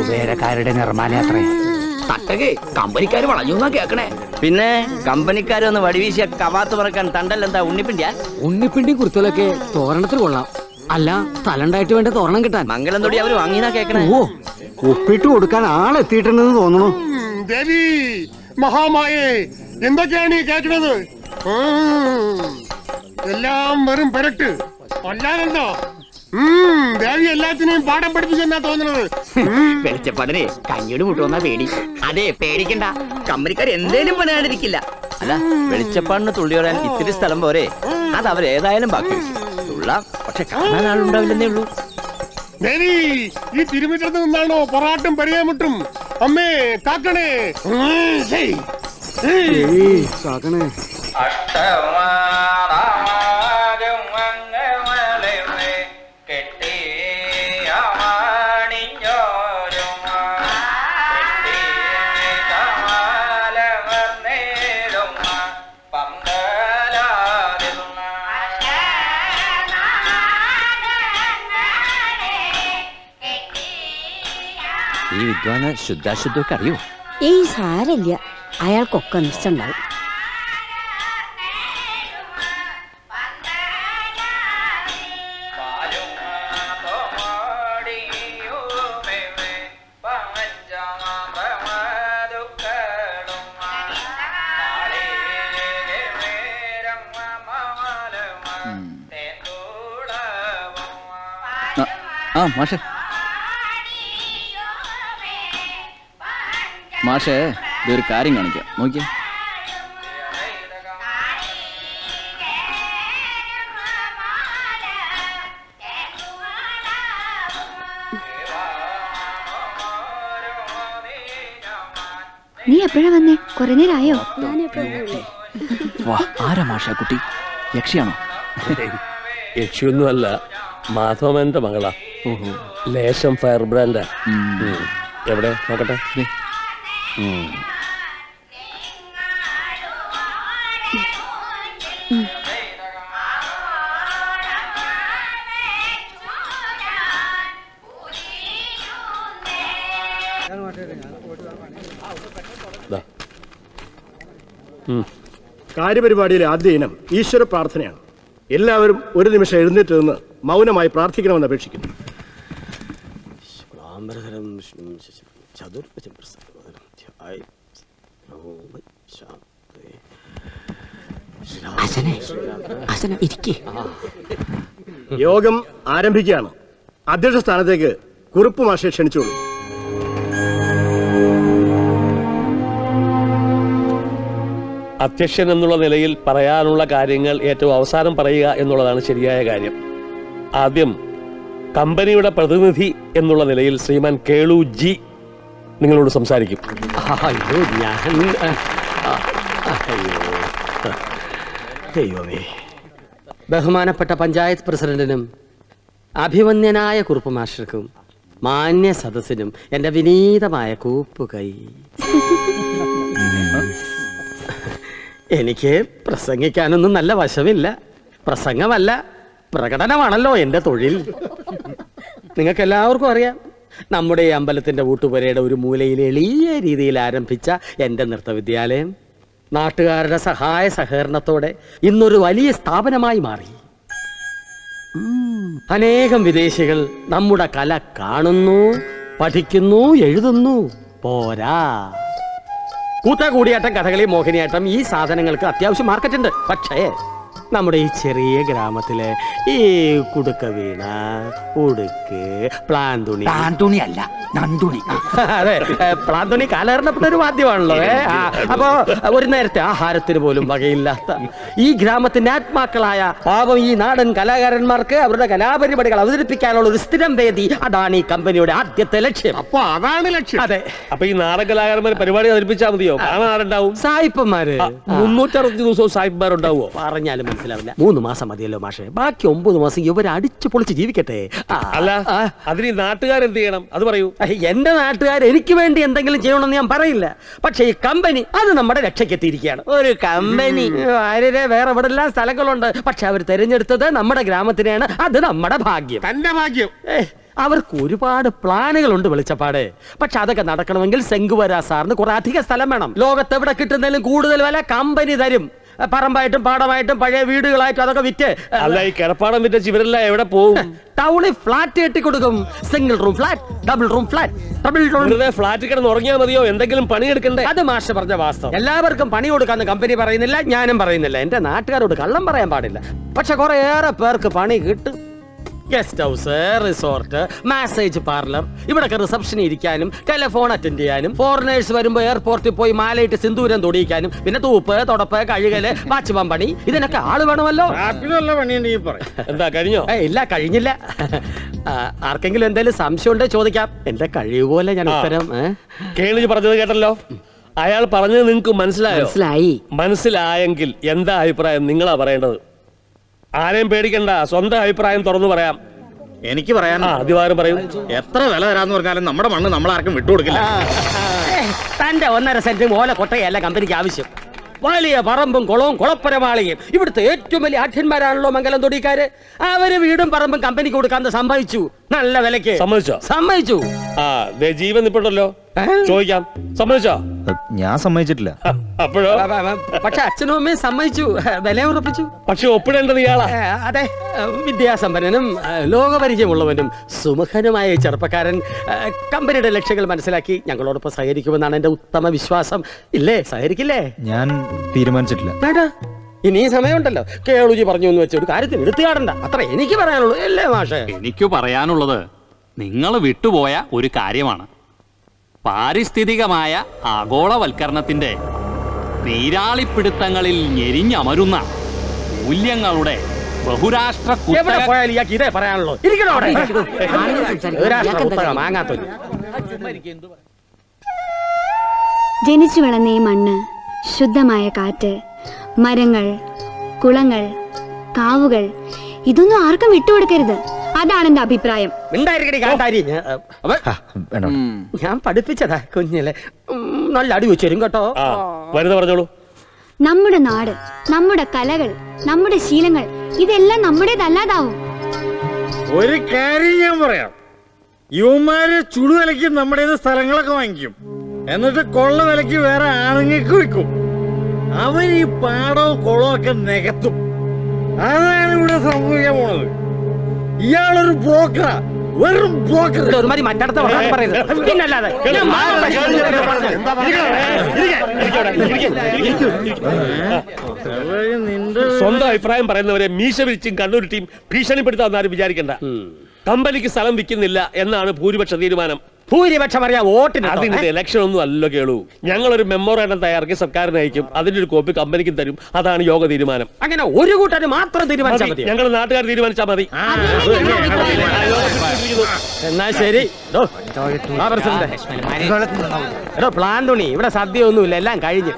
കുബേരക്കാരുടെ നിർമ്മാലയാത്രേ. തട്ടകെ കമ്പനിക്കാര് വളഞ്ഞു എന്നാ കേക്കണേ. പിന്നെ കമ്പനിക്കാരൊന്ന് വടിവീശിയ കവാത്ത് പറക്കാൻ തണ്ടല്ലെന്താ ഉണ്ണിപ്പിണ്ടിയാ? ഉണ്ണിപ്പിണ്ടി കുരുത്തലൊക്കെ തോരണത്തിൽ കൊള്ളാം. അല്ല, തലണ്ടായിട്ട് വേണ്ട തോരണം കിട്ടാൻ. മംഗലം തൊടി അവര് വാങ്ങിനാ കേക്കണേ. ഓ, ഒപ്പിട്ട് കൊടുക്കാൻ ആളെത്തിയിട്ടുണ്ടെന്ന് തോന്നണു. ദേവി മഹാമായേ, എന്തൊക്കെയാണ് ഈ കേൾക്കുന്നത്? എല്ലാം വെറും പെരട്ട് അല്ലാതെന്തോ. ദേവി എല്ലാത്തിനെയും പാഠം പഠിപ്പിച്ചെന്നാ തോന്നുന്നത്. വെളിച്ചപ്പാടനെ കഞ്ഞിയോട് മുട്ടുവന്നാ പേടി. അതെ, പേടിക്കണ്ട, കമ്പനിക്കാർ എന്തേലും പണിയാണ്ടിരിക്കില്ല. അല്ല, വെളിച്ചപ്പാടിന് തുള്ളി പറയാൻ ഇത്തിരി സ്ഥലം പോരെ, അത് അവരേതായാലും ബാക്കി തുള്ളാം. പക്ഷെ കാണാൻ ആളുണ്ടാവില്ലെന്നേ ഉള്ളൂ. ദേവി, ഈ തിരുമിറ്റത്ത് നിന്നാണോ പൊറാട്ടും പരിചയമുട്ടും? അമ്മേ കാക്കണേ. കാക്കണേ. ഈ വിദ്വാന് ശുദ്ധാശുദ്ധമൊക്കെ അറിയോ? ഈ സാരല്ല, അയാൾക്കൊക്കെ നിശ്ചണ്ടാവും. മാഷേ, മാഷേ, ഇതൊരു കാര്യം കാണിക്കാം, നോക്കിയേ. നീ എപ്പോഴാ വന്നേ? കുറെ നേരമായോ? ആരാ മാഷാ കുട്ടി? യക്ഷിയാണോ? യക്ഷിയൊന്നും അല്ല, മാധവന്റെ മകളാ. ലേശം ഫയർ ബ്രാൻഡാ. എവിടെ നോക്കട്ടെ. കാര്യപരിപാടിയിലെ ആദ്യ ഇനം ഈശ്വര പ്രാർത്ഥനയാണ്. എല്ലാവരും ഒരു നിമിഷം എഴുന്നേറ്റ് നിന്ന് മൗനമായി പ്രാർത്ഥിക്കണമെന്ന് അപേക്ഷിക്കുന്നു. യോഗം ആരംഭിക്കുകയാണ്. അധ്യക്ഷ സ്ഥാനത്തേക്ക് കുറുപ്പ് മാഷെ ക്ഷണിച്ചോളൂ. അധ്യക്ഷൻ എന്നുള്ള നിലയിൽ പറയാനുള്ള കാര്യങ്ങൾ ഏറ്റവും അവസാനം പറയുക എന്നുള്ളതാണ് ശരിയായ കാര്യം. ആദ്യം കമ്പനിയുടെ പ്രതിനിധി എന്നുള്ള നിലയിൽ ശ്രീമാൻ കേളു ജി നിങ്ങളോട് സംസാരിക്കും. ബഹുമാനപ്പെട്ട പഞ്ചായത്ത് പ്രസിഡന്റിനും അഭിമന്യനായ കുറുപ്പ് മാസ്റ്റർക്കും മാന്യ സദസ്സിനും എന്റെ വിനീതമായ കൂപ്പുകൈ. എനിക്ക് പ്രസംഗിക്കാനൊന്നും നല്ല വശമില്ല. പ്രസംഗമല്ല, പ്രകടനമാണല്ലോ എൻ്റെ തൊഴിൽ. നിങ്ങൾക്ക് എല്ലാവർക്കും അറിയാം, നമ്മുടെ ഈ അമ്പലത്തിൻ്റെ ഊട്ടുപുരയുടെ ഒരു മൂലയിൽ എളിയ രീതിയിൽ ആരംഭിച്ച എൻ്റെ നൃത്തവിദ്യാലയം നാട്ടുകാരുടെ സഹായ സഹകരണത്തോടെ ഇന്നൊരു വലിയ സ്ഥാപനമായി മാറി. അനേകം വിദേശികൾ നമ്മുടെ കല കാണുന്നു, പഠിക്കുന്നു, എഴുതുന്നു. പോരാ, കൂത്താകൂടിയാട്ടം, കഥകളി, മോഹിനിയാട്ടം, ഈ സാധനങ്ങൾക്ക് അത്യാവശ്യം മാർക്കറ്റുണ്ട്. പക്ഷേ നമ്മുടെ ഈ ചെറിയ ഗ്രാമത്തിലെ ഈ കുടുക്ക വീണ, ഉടുക്ക്, പ്ലാന്തുണി അല്ല നന്തുണി, അതെ, പ്ലാന്തുണി കാലഹരണപ്പെട്ട ഒരു വാദ്യമാണല്ലോ. അപ്പോ ഒരു നേരത്തെ ആഹാരത്തിന് പോലും വകയില്ലാത്ത ഈ ഗ്രാമത്തിന്റെ ആത്മാക്കളായ പാവം ഈ നാടൻ കലാകാരന്മാർക്ക് അവരുടെ കലാപരിപാടികൾ അവതരിപ്പിക്കാനുള്ള ഒരു സ്ഥിരം വേദി, അതാണ് ഈ കമ്പനിയുടെ ആദ്യത്തെ ലക്ഷ്യം. അപ്പൊ അതാണ് ലക്ഷ്യം. അതെ. അപ്പൊ ഈ നാടൻ കലാകാരന്മാർ പരിപാടി അവതരിപ്പിച്ചാൽ മതിയോ? കാണാറുണ്ടാവും. സായിപ്പന്മാര് 360 ദിവസവും സായിപ്പന്മാരുണ്ടാവോ? പറഞ്ഞാലും മനസ്സിലാവില്ല. 3 മാസം മതിയല്ലോ മാഷെ, ബാക്കി 9 മാസം ഇവർ അടിച്ചു പൊളിച്ച് ജീവിക്കട്ടെ. അല്ല, അതിന് ഈ നാട്ടുകാരെന്ത് ചെയ്യണം അത് പറയൂ. എന്റെ നാട്ടുകാർ എനിക്ക് വേണ്ടി എന്തെങ്കിലും ചെയ്യണമെന്ന് ഞാൻ പറയില്ല. പക്ഷെ ഈ കമ്പനി അത് നമ്മുടെ രക്ഷയ്ക്കെത്തിയിരിക്കുകയാണ്. ഒരു കമ്പനി ആരെ വേറെ എവിടെ എല്ലാം സ്ഥലങ്ങളുണ്ട്, പക്ഷെ അവർ തിരഞ്ഞെടുത്തത് നമ്മുടെ ഗ്രാമത്തിനെയാണ്. അത് നമ്മുടെ ഭാഗ്യം. തന്റെ ഭാഗ്യം. അവർക്ക് ഒരുപാട് പ്ലാനുകളുണ്ട് വെളിച്ചപ്പാട്. പക്ഷെ അതൊക്കെ നടക്കണമെങ്കിൽ സെങ്കുവര സാറിന് കുറെ അധിക സ്ഥലം വേണം. ലോകത്ത് എവിടെ കിട്ടുന്നതിലും കൂടുതൽ വില കമ്പനി തരും. പറമ്പായിട്ടും പാടമായിട്ടും പഴയ വീടുകളായിട്ടും അതൊക്കെ വിറ്റ് അല്ല ഈ കിടപ്പാടം വിറ്റ ഇവരെല്ലാം എവിടെ പോകും? ടൗണിൽ ഫ്ലാറ്റ് കെട്ടിക്കൊടുക്കും. Single room flat, double room flat, triple room. വെറുതെ ഫ്ലാറ്റ് കിടന്ന് ഉറങ്ങിയാൽ മതിയോ? എന്തെങ്കിലും പണിയെടുക്കണ്ടേ? അത് മാഷ് പറഞ്ഞ വാസ്തവം. എല്ലാവർക്കും പണി കൊടുക്കാന്ന് കമ്പനി പറയുന്നില്ല, ഞാനും പറയുന്നില്ല. എന്റെ നാട്ടുകാരോട് കള്ളം പറയാൻ പാടില്ല. പക്ഷെ കുറേയേറെ പേർക്ക് പണി കിട്ടും. Guest house, resort, massage parlour, ഇവിടൊക്കെ റിസപ്ഷൻ ഇരിക്കാനും ടെലിഫോൺ അറ്റൻഡ് ചെയ്യാനും ഫോറിനേഴ്സ് വരുമ്പോ എയർപോർട്ടിൽ പോയി മാലയിട്ട് സിന്ദൂരം തൊടിയിക്കാനും പിന്നെ തൂപ്പ്, തുടപ്പ്, കഴുകല്, വാച്ച്മാൻ പണി, ഇതിനൊക്കെ ആള് വേണമല്ലോ. എന്താ കഴിഞ്ഞോ? ഇല്ല, കഴിഞ്ഞില്ല. ആർക്കെങ്കിലും എന്തെങ്കിലും സംശയം ഉണ്ടോ ചോദിക്കാം. എന്റെ കഴിവ് പോലെ ഞാൻ ഉത്തരം. കേളു പറഞ്ഞത് കേട്ടല്ലോ. അയാൾ പറഞ്ഞത് നിങ്ങൾക്ക് മനസ്സിലായോ? മനസ്സിലായെങ്കിൽ എന്താ അഭിപ്രായം നിങ്ങളാ പറയേണ്ടത്. ആരെയും പേടിക്കണ്ട, സ്വന്തം അഭിപ്രായം തുറന്നു പറയാം. എനിക്ക് പറയാൻ അധികാരം പറയും. എത്ര വില തരാന്ന് പറഞ്ഞാലും നമ്മുടെ മണ്ണ് നമ്മളാർക്കും വിട്ടുകൊടുക്കില്ല. തന്റെ 1.5 സെന്റ് ഓല കൊട്ടയല്ല കമ്പനിക്ക് ആവശ്യം. വലിയ പറമ്പും കുളവും കുളപ്പരമാളിയും. ഇവിടുത്തെ ഏറ്റവും വലിയ ആഠ്യന്മാരാണല്ലോ മംഗലം തൊടിക്കാര്. അവര് വീടും പറമ്പും കമ്പനിക്ക് കൊടുക്കാന്ന് സമ്മതിച്ചു. നല്ല വിലക്ക് സമ്മതിച്ചു. ജീവൻ നിപ്പുണ്ടല്ലോ, ചോദിക്കാം. സമ്മതിച്ചോ? ഞാൻ സമ്മതിച്ചിട്ടില്ല. അപ്പോഴോ? പക്ഷെ അച്ഛനും അമ്മയും സമ്മതിച്ചു, വില ഉറപ്പിച്ചു. പക്ഷെ ഒപ്പിടേണ്ടത് ഇയാളാ. അതെ, വിദ്യാസമ്പന്നനും ലോകപരിചയമുള്ളവനും സുമുഖനുമായ ചെറുപ്പക്കാരൻ കമ്പനിയുടെ ലക്ഷ്യങ്ങൾ മനസ്സിലാക്കി ഞങ്ങളോടൊപ്പം സഹകരിക്കുമെന്നാണ് എന്റെ ഉത്തമ വിശ്വാസം. ഇല്ലേ, സഹകരിക്കില്ലേ? ഞാൻ തീരുമാനിച്ചിട്ടില്ല. വേണ്ട, ഇനി സമയമുണ്ടല്ലോ. കേളുജി പറഞ്ഞു എന്ന് വെച്ച ഒരു കാര്യത്തിന് എടുത്തു കാടണ്ട. അത്ര എനിക്ക് പറയാനുള്ളൂ. അല്ലേ മാഷേ? എനിക്ക് പറയാനുള്ളത് നിങ്ങൾ വിട്ടുപോയ ഒരു കാര്യമാണ്. പാരിസ്ഥിതികമായ ആഗോളവൽക്കരണത്തിന്റെ നീരാളിപ്പിടുത്തങ്ങളിൽ ഞെരിഞ്ഞമരുന്ന മൂല്യങ്ങളുടെ ബഹുരാഷ്ട്ര എവിടെ പോയാലും ഇയാൾക്ക് ഇതേ പറയാനുള്ളൂ. ഇരിക്കണോ അവിടെ? മാങ്ങാത്തൊരു ജനിച്ചു വളർന്ന ഈ മണ്ണ്, ശുദ്ധമായ കാറ്റ്, മരങ്ങൾ, കുളങ്ങൾ, കാവുകൾ, ഇതൊന്നും ആർക്കും വിട്ടുകൊടുക്കരുത്. അതാണ് എന്റെ അഭിപ്രായം. ഞാൻ പഠിപ്പിച്ചതാ കുഞ്ഞിലെ. നല്ല അടി വെച്ചു തരും കേട്ടോ. പറഞ്ഞോളൂ. നമ്മുടെ നാട്, നമ്മുടെ കലകൾ, നമ്മുടെ ശീലങ്ങൾ, ഇതെല്ലാം നമ്മുടേതല്ലാതാവും. ഒരു കാര്യം ഞാൻ പറയാം. യുവമാര് ചുടുവിലയ്ക്ക് നമ്മുടെ സ്ഥലങ്ങളൊക്കെ വാങ്ങിക്കും, എന്നിട്ട് കൊള്ള വിലയ്ക്ക് വേറെ ആണുങ്ങൾക്ക് വിൽക്കും. അവർ ഈ പാടവും കുളവും ഒക്കെ നികത്തും. അതാണ് ഇവിടെ സംഭവിക്കാൻ പോണത്. ഇയാളൊരു ബ്രോക്കറാ, വെറും ബ്രോക്കർ. ഒരുമാതിരി മറ്റടുത്ത പറയുന്നത് പിന്നല്ലാതെ. സ്വന്തം അഭിപ്രായം പറയുന്നവരെ മീശ വിരിച്ചും കണ്ണൂരിട്ടിയും ഭീഷണിപ്പെടുത്താമെന്നാരും വിചാരിക്കണ്ട. കമ്പനിക്ക് സ്ഥലം വിൽക്കുന്നില്ല എന്നാണ് ഭൂരിപക്ഷ തീരുമാനം. ഭൂരിപക്ഷം അറിയാം വോട്ടിന്. അതിന്റെ ഇലക്ഷൻ ഒന്നും അല്ലോ കേളൂ. ഞങ്ങളൊരു മെമ്മോറാണ്ടം തയ്യാറാക്കി സർക്കാരിന് അയക്കും. അതിന്റെ ഒരു കോപ്പി കമ്പനിക്കും തരും. അതാണ് യോഗ തീരുമാനം. അങ്ങനെ ഒരു കൂട്ടര് മാത്രം തീരുമാനിച്ചാൽ മതി. ഞങ്ങൾ നാട്ടുകാർ തീരുമാനിച്ചാൽ മതി. എന്നാ ശരി. പ്ലാൻ തുണി ഇവിടെ സദ്യ ഒന്നുമില്ല, എല്ലാം കഴിഞ്ഞ്.